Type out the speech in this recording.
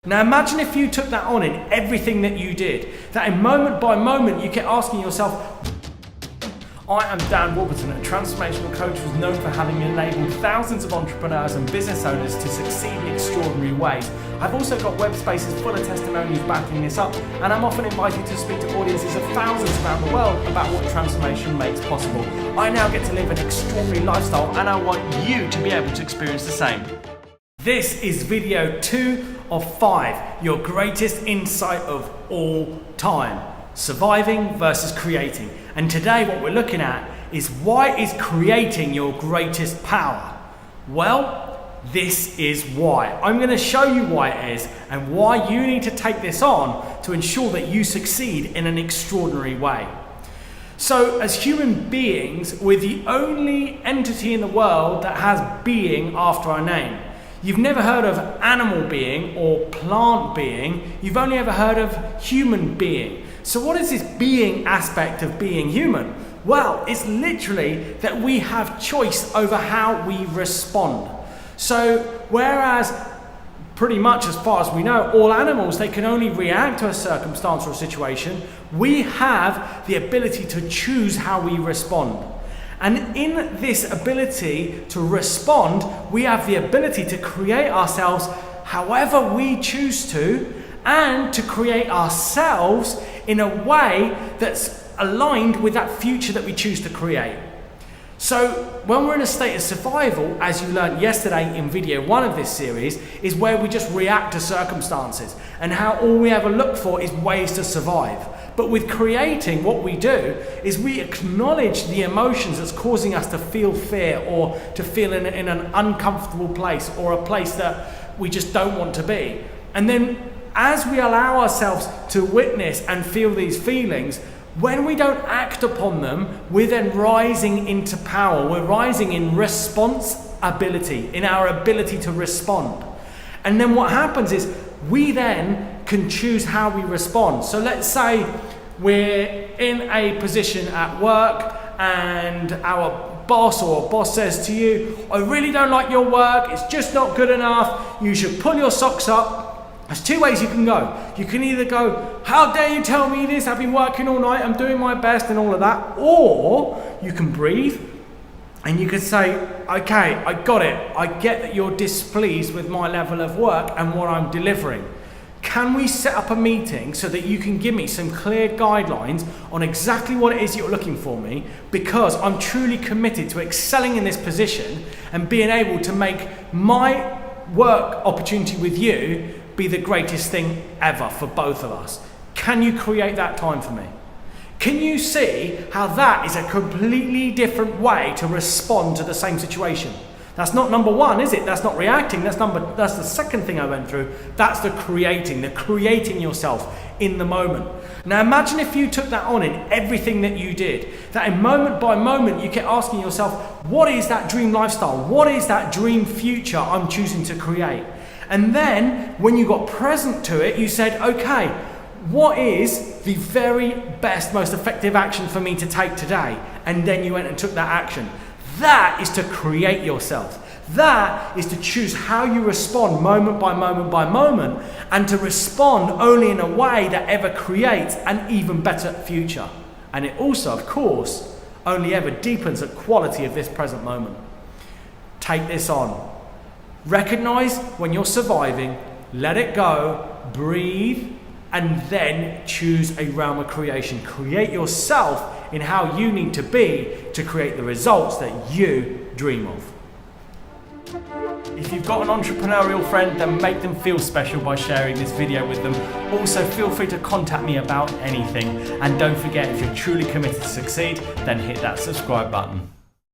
Now imagine if you took that on in everything that you did, that in moment by moment you kept asking yourself, I am Dan Warburton, a transformational coach who's known for having enabled thousands of entrepreneurs and business owners to succeed in extraordinary ways. I've also got web spaces full of testimonials backing this up, and I'm often invited to speak to audiences of thousands around the world about what transformation makes possible. I now get to live an extraordinary lifestyle, and I want you to be able to experience the same. This is video 2 of 5, your greatest insight of all time. Surviving versus creating. And today what we're looking at is, why is creating your greatest power? Well, this is why. I'm going to show you why it is and why you need to take this on to ensure that you succeed in an extraordinary way. So as human beings, we're the only entity in the world that has being after our name. You've never heard of animal being or plant being, you've only ever heard of human being. So what is this being aspect of being human? Well, it's literally that we have choice over how we respond. So whereas pretty much as far as we know, all animals, they can only react to a circumstance or a situation, we have the ability to choose how we respond. And in this ability to respond, we have the ability to create ourselves however we choose to, and to create ourselves in a way that's aligned with that future that we choose to create. So when we're in a state of survival, as you learned yesterday in video 1 of this series, is where we just react to circumstances and how all we ever look for is ways to survive. But with creating, what we do is we acknowledge the emotions that's causing us to feel fear or to feel in an uncomfortable place or a place that we just don't want to be. And then as we allow ourselves to witness and feel these feelings, when we don't act upon them, we're then rising into power. We're rising in responsibility, in our ability to respond. And then what happens is we then can choose how we respond. So let's say we're in a position at work and our boss says to you, I really don't like your work, it's just not good enough, you should pull your socks up. There's 2 ways you can go. You can either go, how dare you tell me this, I've been working all night, I'm doing my best and all of that. Or you can breathe and you can say, okay, I got it. I get that you're displeased with my level of work and what I'm delivering. Can we set up a meeting so that you can give me some clear guidelines on exactly what it is you're looking for me, because I'm truly committed to excelling in this position and being able to make my work opportunity with you be the greatest thing ever for both of us. Can you create that time for me? Can you see how that is a completely different way to respond to the same situation? That's not number 1, is it? That's not reacting. That's the second thing I went through. That's the creating yourself in the moment. Now imagine if you took that on in everything that you did, that in moment by moment you kept asking yourself, what is that dream lifestyle? What is that dream future I'm choosing to create? And then when you got present to it, you said, okay, what is the very best, most effective action for me to take today? And then you went and took that action. That is to create yourself. That is to choose how you respond moment by moment by moment, and to respond only in a way that ever creates an even better future. And it also, of course, only ever deepens the quality of this present moment. Take this on. Recognize when you're surviving, let it go, breathe, and then choose a realm of creation. Create yourself in how you need to be to create the results that you dream of. If you've got an entrepreneurial friend, then make them feel special by sharing this video with them. Also, feel free to contact me about anything. And don't forget, if you're truly committed to succeed, then hit that subscribe button.